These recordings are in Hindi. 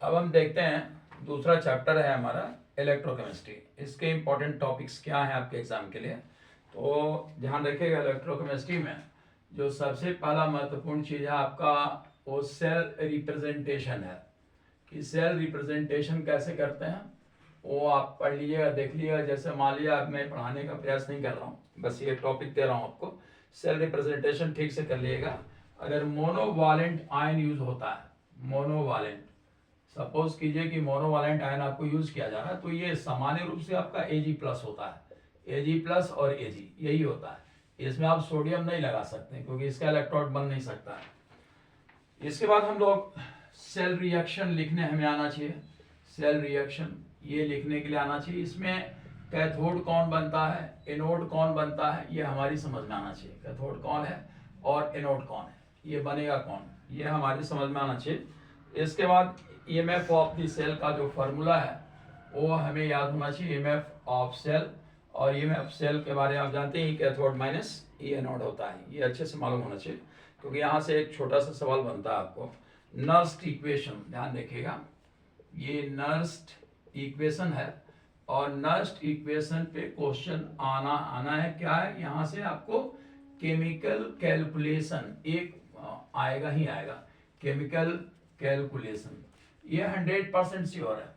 अब हम देखते हैं दूसरा चैप्टर है हमारा इलेक्ट्रोकेमिस्ट्री। इसके इंपॉर्टेंट टॉपिक्स क्या हैं आपके एग्जाम के लिए, तो ध्यान रखिएगा। इलेक्ट्रोकेमिस्ट्री में जो सबसे पहला महत्वपूर्ण चीज़ है आपका वो सेल रिप्रेजेंटेशन है कि सेल रिप्रेजेंटेशन कैसे करते हैं वो आप पढ़ लीजिएगा, देख लीजिएगा। जैसे मान लिया अब मैं पढ़ाने का प्रयास नहीं कर रहा हूँ, बस ये टॉपिक दे रहा हूँ आपको, सेल रिप्रेजेंटेशन ठीक से कर लीजिएगा। अगर मोनोवालेंट आयन यूज होता है, मोनोवालेंट, सपोज कीजिए कि मोनोवालेंट आयन आपको यूज किया जा रहा है, तो ये सामान्य रूप से आपका Ag प्लस होता है। Ag प्लस और Ag यही होता है। इसमें आप सोडियम नहीं लगा सकते क्योंकि इसका इलेक्ट्रोड बन नहीं सकता है। इसके बाद हम लोग सेल रिएक्शन लिखने हमें आना चाहिए। सेल रिएक्शन ये लिखने के लिए आना चाहिए। इसमें कैथोड कौन बनता है, एनोड कौन बनता है, ये हमारी समझ में आना चाहिए। कैथोड कौन है और एनोड कौन है, ये बनेगा कौन, ये हमारी समझ में आना चाहिए। इसके बाद EMF ऑफ द सेल का जो फार्मूला है वो हमें याद होना चाहिए, EMF ऑफ सेल। और EMF सेल के बारे में आप जानते हैं, कैथोड माइनस ई एनोड होता है, ये अच्छे से मालूम होना चाहिए क्योंकि यहाँ से एक छोटा सा सवाल बनता है आपको। नर्स्ट इक्वेशन ध्यान रखिएगा, ये नर्स्ट इक्वेशन है और नर्स्ट इक्वेशन पे क्वेश्चन आना है। क्या है, यहाँ से आपको केमिकल कैलकुलेशन एक आएगा ही आएगा, केमिकल कैलकुलेशन, ये 100% श्योर है।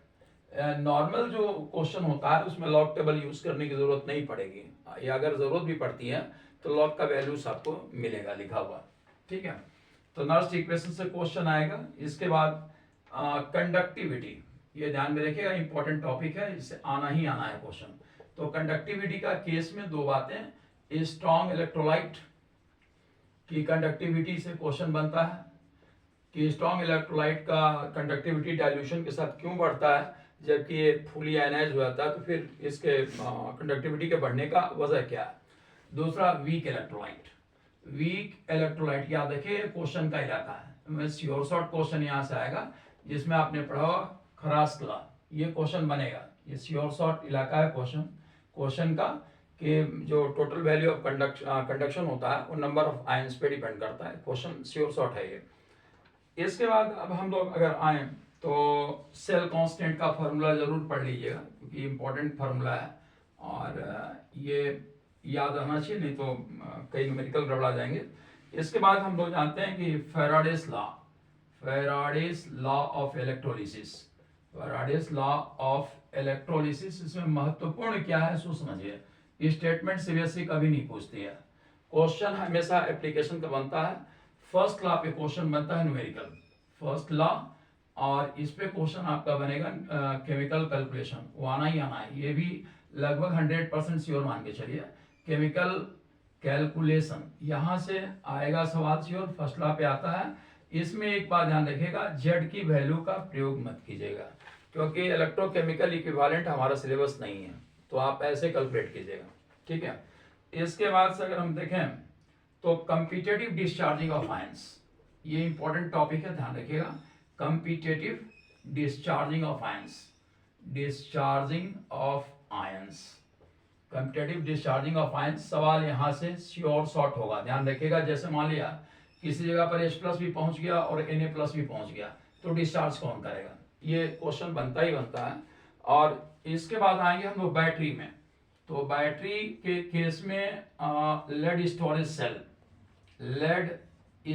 नॉर्मल जो क्वेश्चन होता है उसमें लॉग टेबल यूज करने की जरूरत नहीं पड़ेगी, या अगर जरूरत भी पड़ती है तो लॉग का वैल्यूज आपको मिलेगा लिखा हुआ, ठीक है। तो नर्स्ट इक्वेशन से क्वेश्चन आएगा। इसके बाद कंडक्टिविटी, ये ध्यान में रखिएगा, इंपॉर्टेंट टॉपिक है, इससे आना ही आना है क्वेश्चन। तो कंडक्टिविटी का केस में दो बातें, स्ट्रॉन्ग इलेक्ट्रोलाइट की कंडक्टिविटी से क्वेश्चन बनता है कि स्ट्रॉन्ग इलेक्ट्रोलाइट का कंडक्टिविटी डाइल्यूशन के साथ क्यों बढ़ता है जबकि ये फुली आयनाइज हो जाता है, तो फिर इसके कंडक्टिविटी के बढ़ने का वजह क्या है। दूसरा वीक इलेक्ट्रोलाइट, वीक इलेक्ट्रोलाइट याद रखिए क्वेश्चन का इलाका है, श्योर शॉर्ट क्वेश्चन यहाँ से आएगा जिसमें आपने पढ़ा खरास क्ला, ये क्वेश्चन बनेगा। ये श्योर शॉर्ट इलाका है क्वेश्चन का कि जो टोटल वैल्यू ऑफ कंडक्शन होता है वो नंबर ऑफ आयंस पे डिपेंड करता है। क्वेश्चन श्योर शॉर्ट है ये। इसके बाद अब हम लोग अगर आए तो सेल कांस्टेंट का फार्मूला जरूर पढ़ लीजिएगा क्योंकि इंपॉर्टेंट फार्मूला है और ये याद रहना चाहिए, नहीं तो कई न्यूमेरिकल गड़बड़ा जाएंगे। इसके बाद हम लोग जानते हैं कि Faraday's law of electrolysis, Faraday's law of electrolysis, इसमें महत्वपूर्ण क्या है सो समझिए। स्टेटमेंट सीबीएसई कभी नहीं पूछती है, क्वेश्चन हमेशा एप्लीकेशन का बनता है। फर्स्ट लॉ पे क्वेश्चन बनता है न्यूमेरिकल, फर्स्ट लॉ, और इस पे क्वेश्चन आपका बनेगा केमिकल कैलकुलेशन, वो आना ही आना है। ये भी लगभग 100% श्योर मान के चलिए, केमिकल कैलकुलेशन यहाँ से आएगा सवाल श्योर, फर्स्ट लॉ पे आता है। इसमें एक बात ध्यान रखिएगा, जेड की वैल्यू का प्रयोग मत कीजिएगा क्योंकि इलेक्ट्रोकेमिकल इक्विवेलेंट हमारा सिलेबस नहीं है, तो आप ऐसे कैलकुलेट कीजिएगा, ठीक है। इसके बाद से अगर हम देखें तो कम्पिटेटिव डिस्चार्जिंग ऑफ आयंस, ये इंपॉर्टेंट टॉपिक है, ध्यान रखिएगा। Competitive discharging of ions, discharging of ions, competitive discharging of ions, सवाल यहाँ से श्योर शॉर्ट होगा, ध्यान रखिएगा। जैसे मान लिया किसी जगह पर H+ भी पहुंच गया और Na+ भी पहुंच गया तो डिस्चार्ज कौन करेगा, ये क्वेश्चन बनता ही बनता है। और इसके बाद आएंगे हम लोग बैटरी में, तो बैटरी के केस में lead storage cell, lead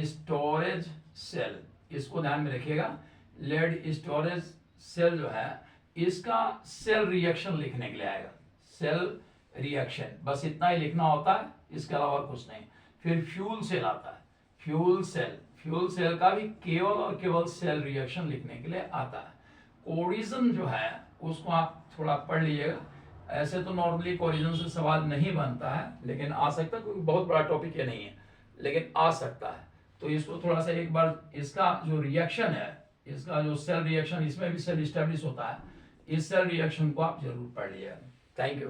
storage cell, इसको ध्यान में रखिएगा। लेड स्टोरेज सेल जो है इसका सेल रिएक्शन लिखने के लिए आएगा, सेल रिएक्शन, बस इतना ही लिखना होता है, इसके अलावा और कुछ नहीं। फिर फ्यूल सेल आता है, फ्यूल सेल का भी केवल और केवल सेल रिएक्शन लिखने के लिए आता है। कोरिजन जो है उसको आप थोड़ा पढ़ लीजिएगा, ऐसे तो नॉर्मली कोरिजन से सवाल नहीं बनता है लेकिन आ सकता है क्योंकि बहुत बड़ा टॉपिक ये नहीं है, लेकिन आ सकता है। तो इसको थोड़ा सा एक बार, इसका जो रिएक्शन है, इसका जो सेल रिएक्शन, इसमें भी सेल स्टैब्लिश होता है, इस सेल रिएक्शन को आप जरूर पढ़ लीजिएगा। Thank you.